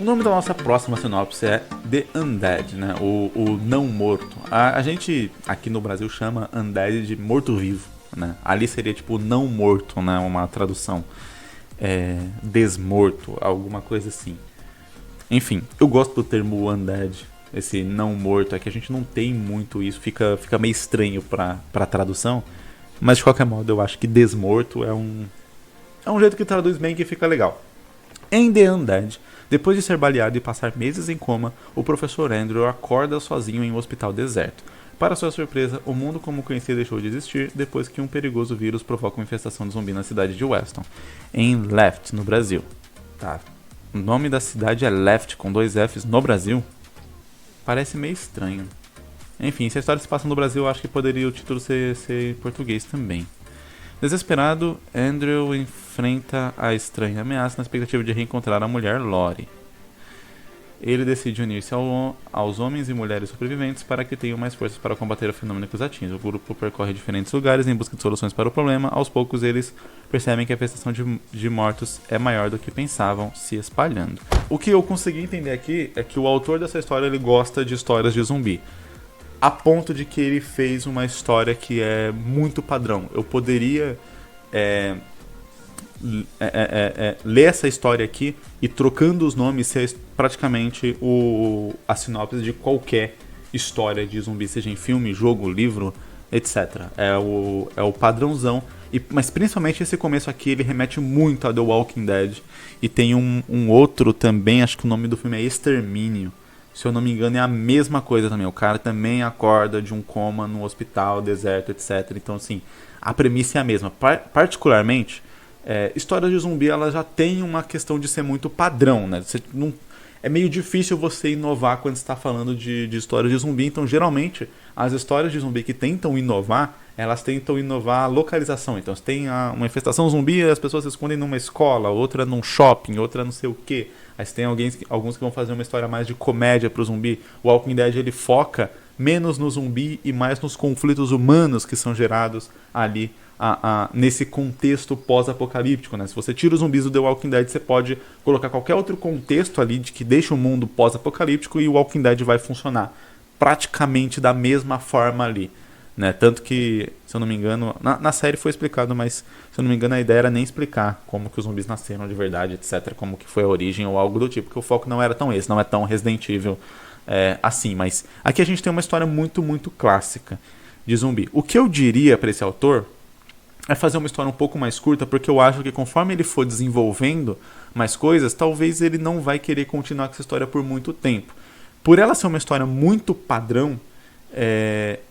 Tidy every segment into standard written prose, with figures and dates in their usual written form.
O nome da nossa próxima sinopse é The Undead, né? O não morto. A gente aqui no Brasil chama Undead de morto-vivo, né? Ali seria tipo não morto, né? Uma tradução. Desmorto, alguma coisa assim. Enfim, eu gosto do termo Undead, esse não morto. É que a gente não tem muito isso, fica meio estranho pra tradução. Mas de qualquer modo, eu acho que desmorto é um jeito que traduz bem, que fica legal. Em The Undead, depois de ser baleado e passar meses em coma, o professor Andrew acorda sozinho em um hospital deserto. Para sua surpresa, o mundo como conhecia deixou de existir depois que um perigoso vírus provoca uma infestação de zumbi na cidade de Weston, em Left, no Brasil. Tá, o nome da cidade é Left, com 2 Fs no Brasil? Parece meio estranho. Enfim, se a história se passa no Brasil, eu acho que poderia o título ser em português também. Desesperado, Andrew enfrenta a estranha ameaça na expectativa de reencontrar a mulher Lori. Ele decide unir-se aos homens e mulheres sobreviventes para que tenham mais forças para combater o fenômeno que os atinge. O grupo percorre diferentes lugares em busca de soluções para o problema. Aos poucos, eles percebem que a infestação de mortos é maior do que pensavam, se espalhando. O que eu consegui entender aqui é que o autor dessa história ele gosta de histórias de zumbi, a ponto de que ele fez uma história que é muito padrão. Eu poderia ler essa história aqui e trocando os nomes ser praticamente a sinopse de qualquer história de zumbi, seja em filme, jogo, livro, etc. É o padrãozão. Mas principalmente esse começo aqui, ele remete muito a The Walking Dead. E tem um outro também, acho que o nome do filme é Extermínio. Se eu não me engano, é a mesma coisa também. O cara também acorda de um coma no hospital, deserto, etc. Então, assim, a premissa é a mesma. Particularmente, histórias de zumbi, ela já tem uma questão de ser muito padrão, né? É meio difícil você inovar quando você está falando de histórias de zumbi. Então, geralmente, as histórias de zumbi que tentam inovar, elas tentam inovar a localização. Então, você tem uma infestação zumbi e as pessoas se escondem numa escola, outra num shopping, outra não sei o quê. Aí você tem alguns que vão fazer uma história mais de comédia pro zumbi. O Walking Dead ele foca menos no zumbi e mais nos conflitos humanos que são gerados ali nesse contexto pós-apocalíptico, né? Se você tira os zumbis do The Walking Dead, você pode colocar qualquer outro contexto ali de que deixa o mundo pós-apocalíptico e o Walking Dead vai funcionar praticamente da mesma forma ali, né? Tanto que, se eu não me engano, na série foi explicado, mas se eu não me engano a ideia era nem explicar como que os zumbis nasceram de verdade, etc, como que foi a origem ou algo do tipo, porque o foco não era tão esse, não é tão Resident Evil assim, mas aqui a gente tem uma história muito, muito clássica de zumbi. O que eu diria para esse autor é fazer uma história um pouco mais curta, porque eu acho que conforme ele for desenvolvendo mais coisas, talvez ele não vai querer continuar com essa história por muito tempo. Por ela ser uma história muito padrão,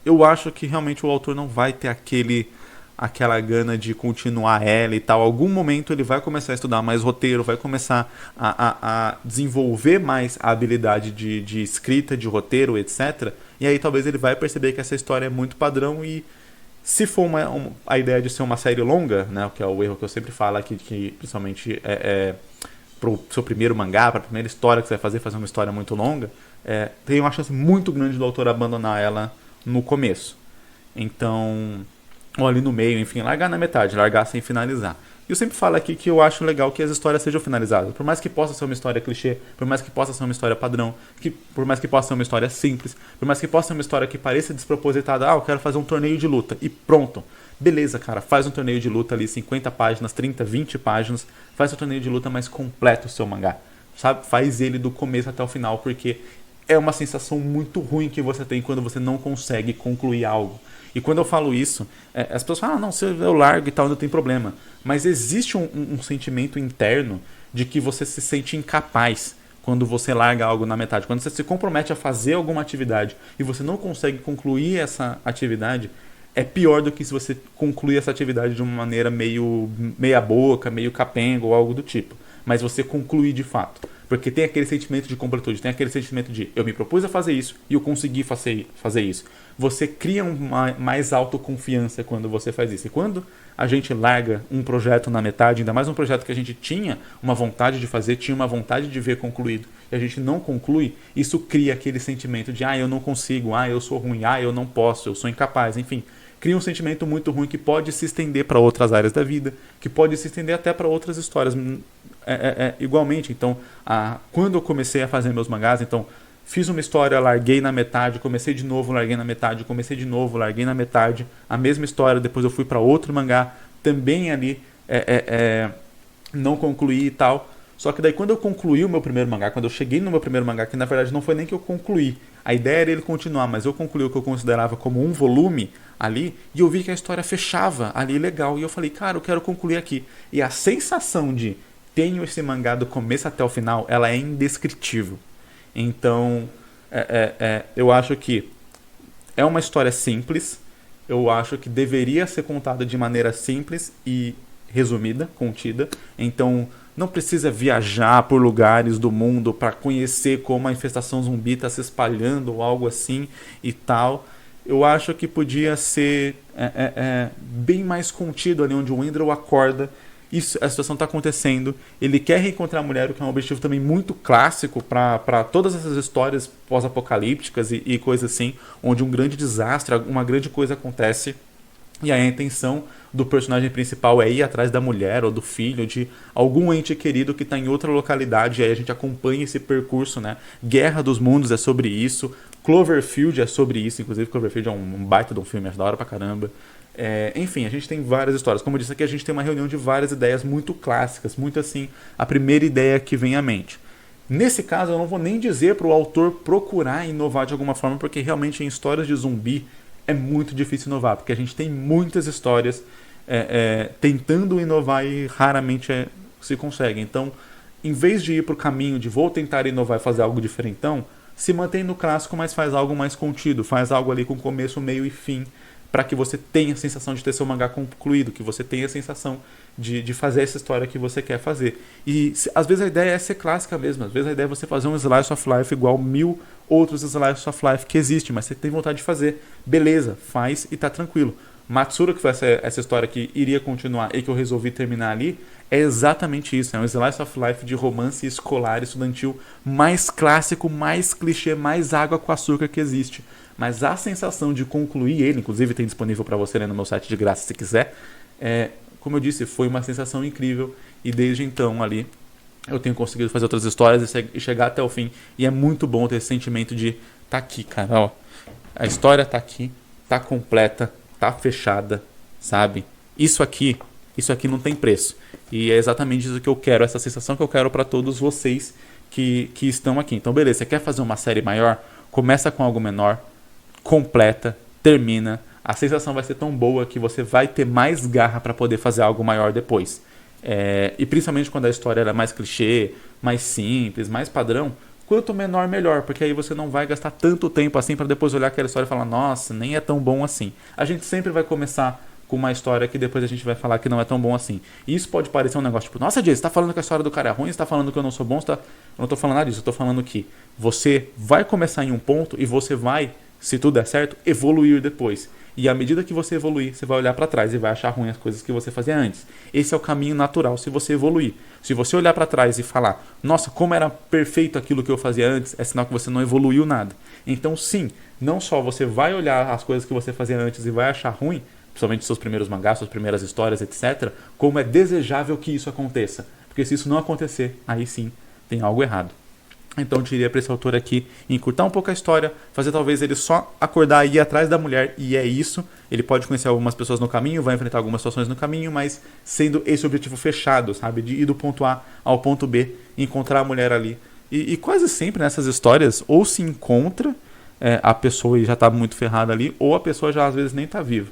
eu acho que realmente o autor não vai ter aquela gana de continuar ela e tal. Algum momento ele vai começar a estudar mais roteiro, vai começar a desenvolver mais a habilidade de escrita, de roteiro, etc. E aí talvez ele vai perceber que essa história é muito padrão e se for a ideia de ser uma série longa, né, que é o erro que eu sempre falo aqui, que principalmente pro seu primeiro mangá, para a primeira história que você vai fazer uma história muito longa, tem uma chance muito grande do autor abandonar ela no começo. Então, ou ali no meio, enfim, largar na metade, largar sem finalizar. E eu sempre falo aqui que eu acho legal que as histórias sejam finalizadas. Por mais que possa ser uma história clichê, por mais que possa ser uma história padrão, por mais que possa ser uma história simples, por mais que possa ser uma história que pareça despropositada, eu quero fazer um torneio de luta, e pronto. Beleza, cara, faz um torneio de luta ali, 50 páginas, 30, 20 páginas, faz um torneio de luta mais completo o seu mangá, sabe? Faz ele do começo até o final, porque é uma sensação muito ruim que você tem quando você não consegue concluir algo. E quando eu falo isso, as pessoas falam, não, se eu largo e tal, não tem problema. Mas existe um sentimento interno de que você se sente incapaz quando você larga algo na metade. Quando você se compromete a fazer alguma atividade e você não consegue concluir essa atividade, é pior do que se você concluir essa atividade de uma maneira meio meia boca, meio capenga ou algo do tipo. Mas você concluir de fato. Porque tem aquele sentimento de completude, tem aquele sentimento de eu me propus a fazer isso e eu consegui fazer isso. Você cria mais autoconfiança quando você faz isso. E quando a gente larga um projeto na metade, ainda mais um projeto que a gente tinha uma vontade de fazer, tinha uma vontade de ver concluído, e a gente não conclui, isso cria aquele sentimento de eu não consigo, eu sou ruim, eu não posso, eu sou incapaz, enfim. cria um sentimento muito ruim que pode se estender para outras áreas da vida, que pode se estender até para outras histórias igualmente. Então, quando eu comecei a fazer meus mangás, então fiz uma história, larguei na metade, comecei de novo, larguei na metade, comecei de novo, larguei na metade, a mesma história, depois eu fui para outro mangá, também ali não concluí e tal. Só que daí quando eu concluí o meu primeiro mangá, quando eu cheguei no meu primeiro mangá, que na verdade não foi nem que eu concluí, a ideia era ele continuar, mas eu concluí o que eu considerava como um volume ali, e eu vi que a história fechava ali legal, e eu falei, cara, eu quero concluir aqui. E a sensação de tenho esse mangá do começo até o final, ela é indescritível. Então, eu acho que é uma história simples, eu acho que deveria ser contada de maneira simples e resumida, contida. Então, não precisa viajar por lugares do mundo para conhecer como a infestação zumbi está se espalhando ou algo assim e tal. Eu acho que podia ser bem mais contido ali onde o Wendell acorda. Isso, a situação está acontecendo, ele quer reencontrar a mulher, o que é um objetivo também muito clássico para todas essas histórias pós-apocalípticas e coisas assim, onde um grande desastre, uma grande coisa acontece, e aí a intenção do personagem principal é ir atrás da mulher ou do filho, de algum ente querido que está em outra localidade, e aí a gente acompanha esse percurso, né? Guerra dos Mundos é sobre isso, Cloverfield é sobre isso, inclusive Cloverfield é um baita de um filme, é da hora pra caramba. Enfim, a gente tem várias histórias. Como eu disse aqui, a gente tem uma reunião de várias ideias muito clássicas, muito assim, a primeira ideia que vem à mente. Nesse caso, eu não vou nem dizer para o autor procurar inovar de alguma forma, porque realmente em histórias de zumbi é muito difícil inovar, porque a gente tem muitas histórias tentando inovar e raramente se consegue. Então, em vez de ir para o caminho de vou tentar inovar e fazer algo diferentão, se mantém no clássico, mas faz algo mais contido, faz algo ali com começo, meio e fim, para que você tenha a sensação de ter seu mangá concluído, que você tenha a sensação de fazer essa história que você quer fazer. E às vezes a ideia é ser clássica mesmo, às vezes a ideia é você fazer um Slice of Life igual 1000 outros Slice of Life que existem, mas você tem vontade de fazer. Beleza, faz e tá tranquilo. Matsura, que foi essa história que iria continuar e que eu resolvi terminar ali, é exatamente isso. É um Slice of Life de romance escolar, estudantil, mais clássico, mais clichê, mais água com açúcar que existe. Mas a sensação de concluir ele, inclusive tem disponível para você no meu site de graça se quiser, como eu disse, foi uma sensação incrível. E desde então ali eu tenho conseguido fazer outras histórias e chegar até o fim. E é muito bom ter esse sentimento de tá aqui, cara, ó. A história tá aqui, tá completa, tá fechada, sabe? Isso aqui não tem preço. E é exatamente isso que eu quero, essa sensação que eu quero para todos vocês que estão aqui. Então beleza, você quer fazer uma série maior? Começa com algo menor, completa, termina, a sensação vai ser tão boa que você vai ter mais garra para poder fazer algo maior depois. E principalmente quando a história é mais clichê, mais simples, mais padrão, quanto menor melhor, porque aí você não vai gastar tanto tempo assim para depois olhar aquela história e falar, nossa, nem é tão bom assim. A gente sempre vai começar com uma história que depois a gente vai falar que não é tão bom assim. E isso pode parecer um negócio tipo, nossa, Jay, você tá falando que a história do cara é ruim, você tá falando que eu não sou bom, eu não tô falando nada disso, eu tô falando que você vai começar em um ponto e você vai, se tudo der certo, evoluir depois. E à medida que você evoluir, você vai olhar para trás e vai achar ruim as coisas que você fazia antes. Esse é o caminho natural se você evoluir. Se você olhar para trás e falar, nossa, como era perfeito aquilo que eu fazia antes, é sinal que você não evoluiu nada. Então sim, não só você vai olhar as coisas que você fazia antes e vai achar ruim, principalmente seus primeiros mangás, suas primeiras histórias, etc., como é desejável que isso aconteça. Porque se isso não acontecer, aí sim tem algo errado. Então eu diria para esse autor aqui encurtar um pouco a história, fazer talvez ele só acordar e ir atrás da mulher, e é isso. Ele pode conhecer algumas pessoas no caminho, vai enfrentar algumas situações no caminho, mas sendo esse objetivo fechado, sabe? De ir do ponto A ao ponto B, encontrar a mulher ali. E quase sempre nessas histórias, ou se encontra a pessoa e já está muito ferrada ali, ou a pessoa já às vezes nem está viva.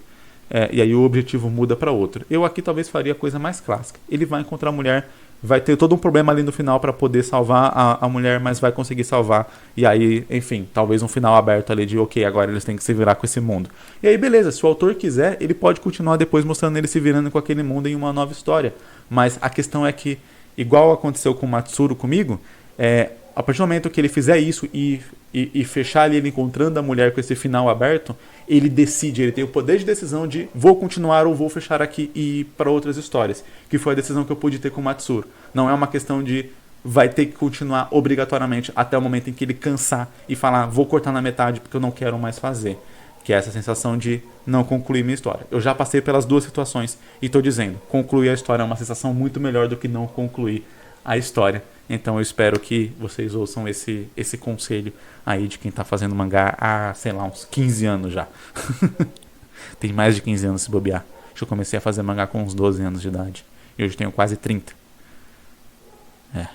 E aí o objetivo muda para outro. Eu aqui talvez faria a coisa mais clássica. Ele vai encontrar a mulher, vai ter todo um problema ali no final para poder salvar a mulher, mas vai conseguir salvar. E aí, enfim, talvez um final aberto ali de ok, agora eles têm que se virar com esse mundo. E aí beleza, se o autor quiser, ele pode continuar depois mostrando ele se virando com aquele mundo em uma nova história. Mas a questão é que, igual aconteceu com o Matsuru comigo, a partir do momento que ele fizer isso e fechar ali ele encontrando a mulher com esse final aberto, ele decide, ele tem o poder de decisão de vou continuar ou vou fechar aqui e ir para outras histórias, que foi a decisão que eu pude ter com o Matsuru. Não é uma questão de vai ter que continuar obrigatoriamente até o momento em que ele cansar e falar vou cortar na metade porque eu não quero mais fazer. Que é essa sensação de não concluir minha história. Eu já passei pelas duas situações e tô dizendo, concluir a história é uma sensação muito melhor do que não concluir a história. Então eu espero que vocês ouçam esse conselho aí de quem tá fazendo mangá há, sei lá, uns 15 anos já. Tem mais de 15 anos se bobear. Acho que eu comecei a fazer mangá com uns 12 anos de idade. E hoje tenho quase 30. É.